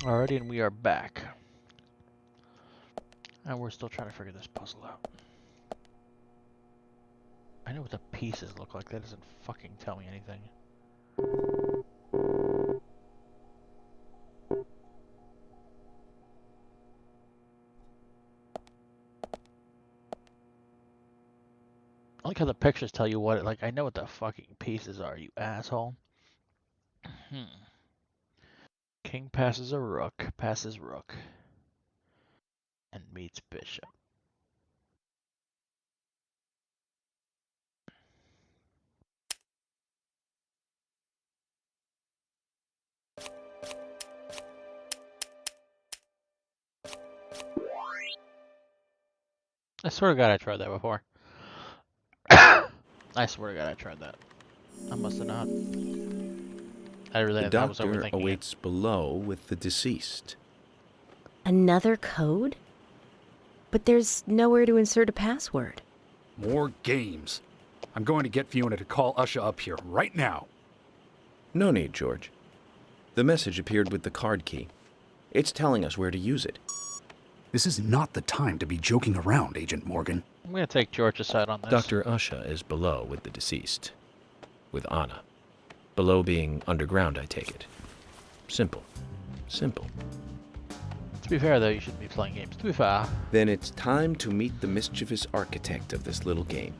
Alrighty, and we are back. And we're still trying to figure this puzzle out. I know what the pieces look like. That doesn't fucking tell me anything. I like how the pictures tell you what it like. I know what the fucking pieces are, you asshole. King passes a rook, and meets bishop. I swear to God I tried that before. I swear to God I tried that. I must have not. I The was doctor overthinking awaits below with the deceased. Another code? But there's nowhere to insert a password. More games. I'm going to get Fiona to call Usha up here right now. No need, George. The message appeared with the card key. It's telling us where to use it. This is not the time to be joking around, Agent Morgan. I'm gonna take George's side on this. Dr. Usha is below with the deceased. With Anna. Below being underground, I take it. Simple. Simple. To be fair, though, you shouldn't be playing games. To be fair. Then it's time to meet the mischievous architect of this little game.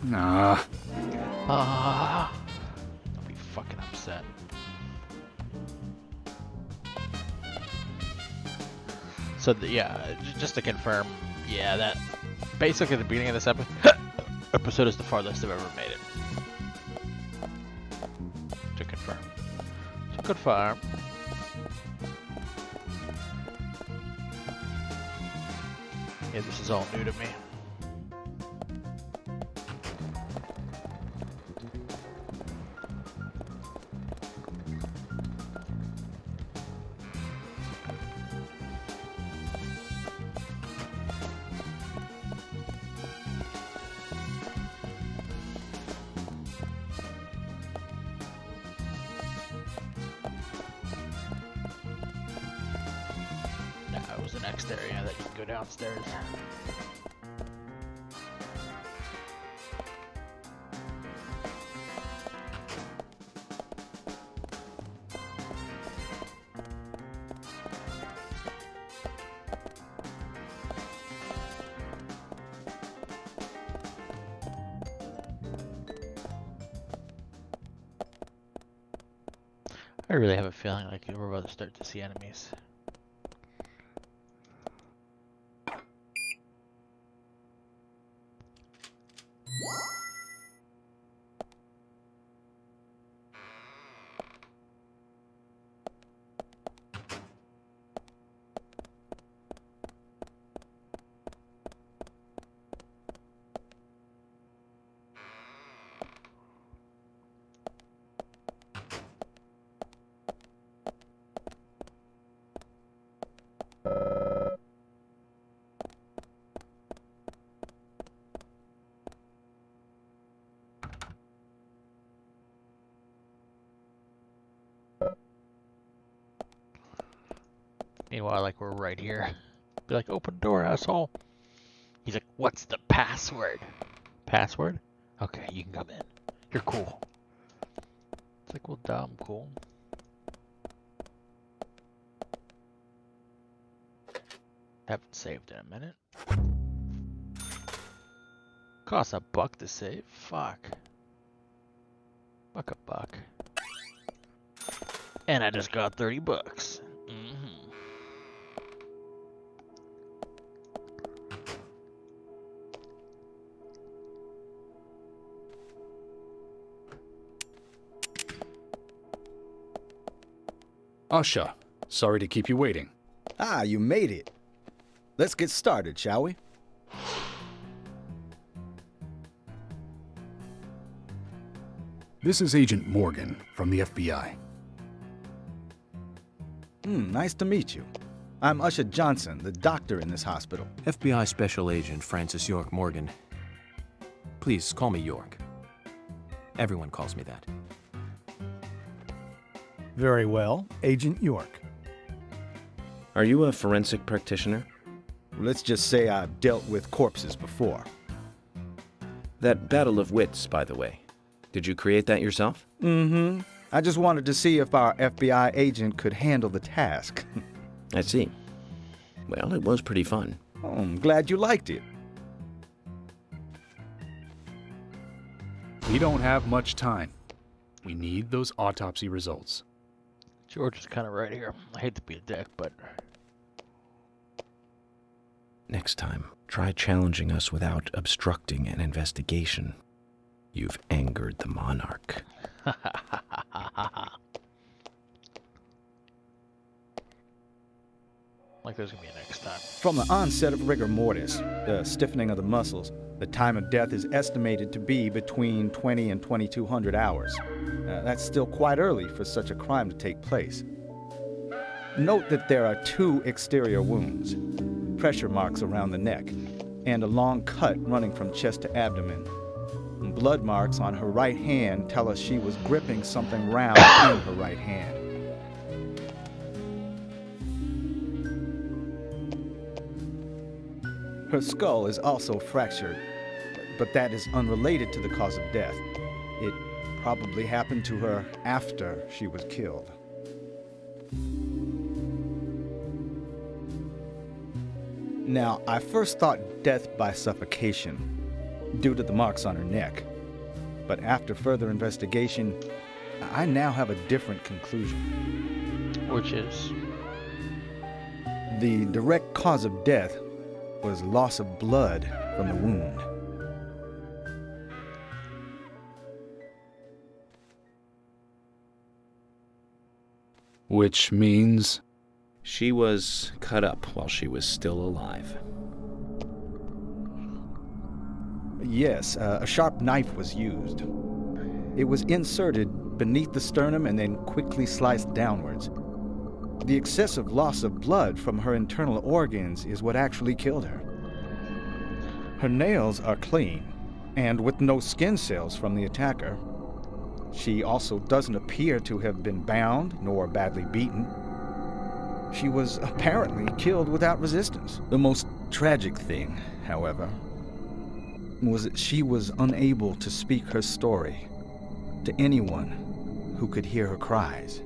Nah. I'll be fucking upset. So, just to confirm, yeah, that basically the beginning of this episode is the farthest I've ever made it. To confirm. To confirm. Yeah, this is all new to me. That was the next area that you can go downstairs. I really have a feeling like we're about to start to see enemies. Meanwhile, like, we're right here. Be like, open door, asshole. He's like, what's the password? Password? Okay, you can come in. You're cool. It's like, well, dumb, cool. Haven't saved in a minute. Costs $1 to save. Fuck. Fuck $1. And I just got $30. Mm-hmm. Usha, sorry to keep you waiting. Ah, you made it. Let's get started, shall we? This is Agent Morgan from the FBI. Nice to meet you. I'm Usha Johnson, the doctor in this hospital. FBI Special Agent Francis York Morgan. Please call me York. Everyone calls me that. Very well, Agent York. Are you a forensic practitioner? Let's just say I've dealt with corpses before. That battle of wits, by the way. Did you create that yourself? Mm-hmm. I just wanted to see if our FBI agent could handle the task. I see. Well, it was pretty fun. Oh, I'm glad you liked it. We don't have much time. We need those autopsy results. George is kind of right here. I hate to be a dick, but Next time, try challenging us without obstructing an investigation. You've angered the monarch. like there's gonna be a next time. From the onset of rigor mortis, the stiffening of the muscles, the time of death is estimated to be between 20 and 2200 hours. That's still quite early for such a crime to take place. Note that there are 2 exterior wounds, pressure marks around the neck, and a long cut running from chest to abdomen. Blood marks on her right hand tell us she was gripping something round in her right hand. Her skull is also fractured, but that is unrelated to the cause of death. It probably happened to her after she was killed. Now, I first thought death by suffocation, due to the marks on her neck. But after further investigation, I now have a different conclusion. Which is? The direct cause of death was loss of blood from the wound. Which means... She was cut up while she was still alive. Yes, a sharp knife was used. It was inserted beneath the sternum and then quickly sliced downwards. The excessive loss of blood from her internal organs is what actually killed her. Her nails are clean, and with no skin cells from the attacker. She also doesn't appear to have been bound nor badly beaten. She was apparently killed without resistance. The most tragic thing, however, was that she was unable to speak her story to anyone who could hear her cries.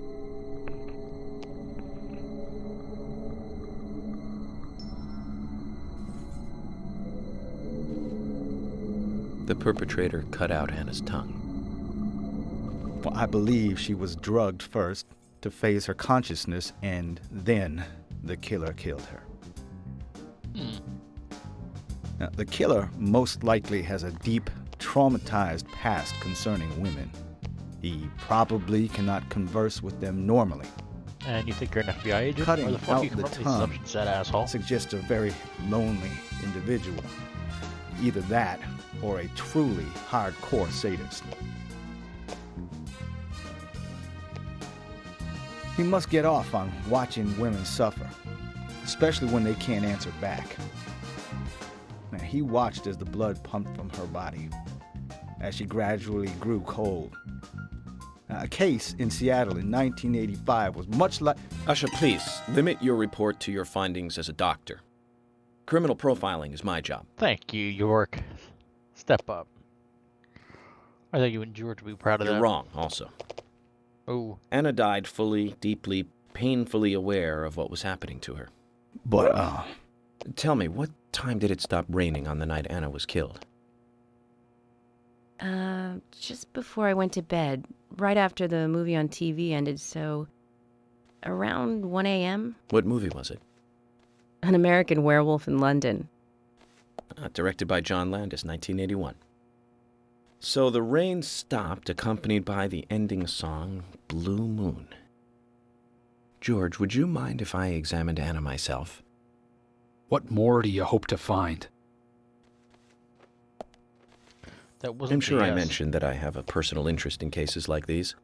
The perpetrator cut out Hannah's tongue. Well, I believe she was drugged first to phase her consciousness, and then the killer killed her. Now, the killer most likely has a deep, traumatized past concerning women. He probably cannot converse with them normally. And you think you're an FBI agent? Cutting Where the fuck out you come the up with these tongue assumptions, that asshole? Suggests a very lonely individual. Either that, or a truly hardcore sadist. He must get off on watching women suffer, especially when they can't answer back. Now, he watched as the blood pumped from her body, as she gradually grew cold. A case in Seattle in 1985 was much like... Usha, please, limit your report to your findings as a doctor. Criminal profiling is my job. Thank you, York. Step up. I think you and George would be proud of You're that. wrong, also. Oh, Anna died fully, deeply, painfully aware of what was happening to her. But, Tell me, what time did it stop raining on the night Anna was killed? Just before I went to bed, right after the movie on TV ended, so around 1 a.m. What movie was it? An American Werewolf in London. Directed by John Landis, 1981. So the rain stopped, accompanied by the ending song, Blue Moon. George, would you mind if I examined Anna myself? What more do you hope to find? that wasn't I'm sure the I yes. mentioned that I have a personal interest in cases like these.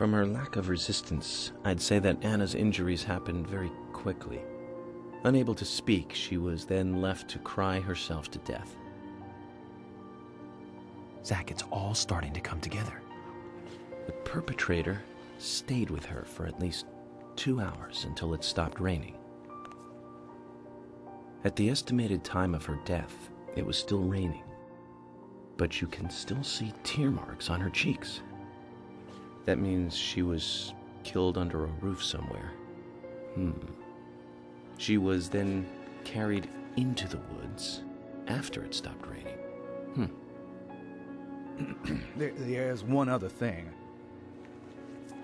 From her lack of resistance, I'd say that Anna's injuries happened very quickly. Unable to speak, she was then left to cry herself to death. Zach, it's all starting to come together. The perpetrator stayed with her for at least 2 hours until it stopped raining. At the estimated time of her death, it was still raining, but you can still see tear marks on her cheeks. That means she was killed under a roof somewhere. She was then carried into the woods after it stopped raining. There's one other thing.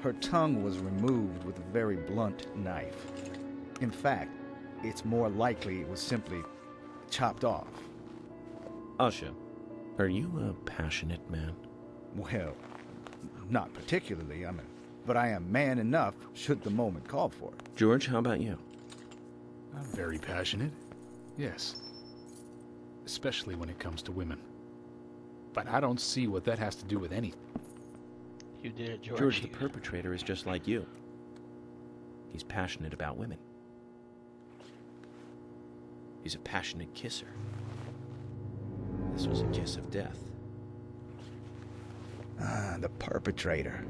Her tongue was removed with a very blunt knife. In fact, it's more likely it was simply chopped off. Asha, are you a passionate man? Well, not particularly, but I am man enough should the moment call for it. George, how about you? I'm very passionate. Yes. Especially when it comes to women. But I don't see what that has to do with anything. You did it, George. George, the perpetrator is just like you. He's passionate about women. He's a passionate kisser. This was a kiss of death. The perpetrator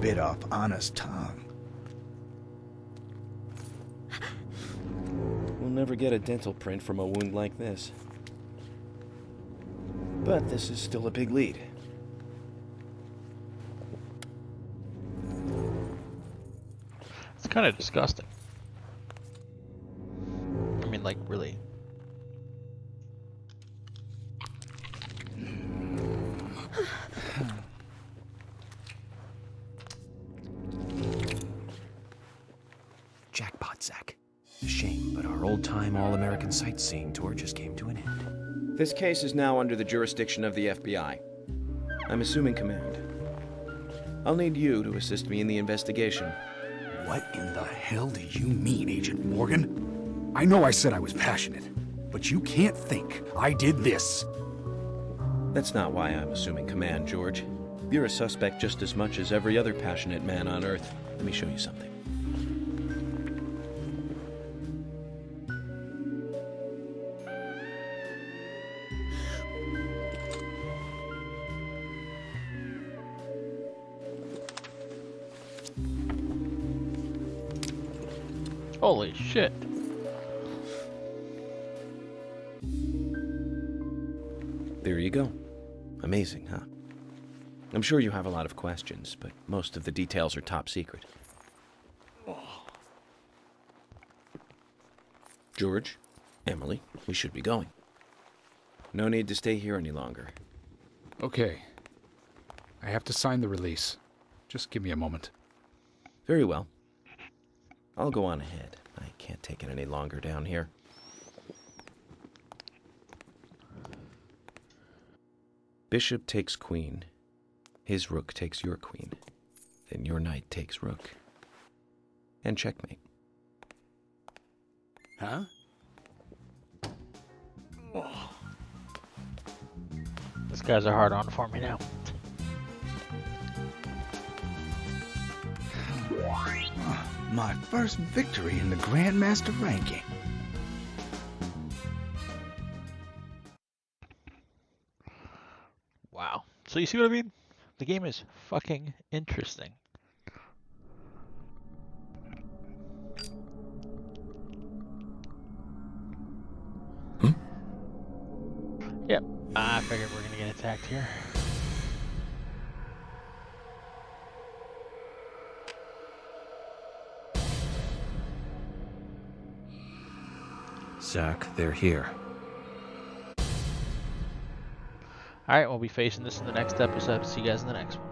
bit off Anna's tongue. We'll never get a dental print from a wound like this. But this is still a big lead. It's kind of disgusting. I mean, like, really. Jackpot, Zach. A shame, but our old-time all-American sightseeing tour just came to an end. This case is now under the jurisdiction of the FBI. I'm assuming command. I'll need you to assist me in the investigation. What in the hell do you mean, Agent Morgan? I know I said I was passionate, but you can't think I did this. That's not why I'm assuming command, George. You're a suspect just as much as every other passionate man on Earth. Let me show you something. Holy shit. There you go. Amazing, huh? I'm sure you have a lot of questions, but most of the details are top secret. George, Emily, we should be going. No need to stay here any longer. Okay. I have to sign the release. Just give me a moment. Very well. I'll go on ahead. I can't take it any longer down here. Bishop takes queen. His rook takes your queen. Then your knight takes rook. And checkmate. Huh? This guy's a hard on for me now. My first victory in the Grandmaster ranking. Wow. So you see what I mean? The game is fucking interesting. Yep. I figured we're gonna get attacked here. Zach, they're here. Alright, we'll be facing this in the next episode. See you guys in the next one.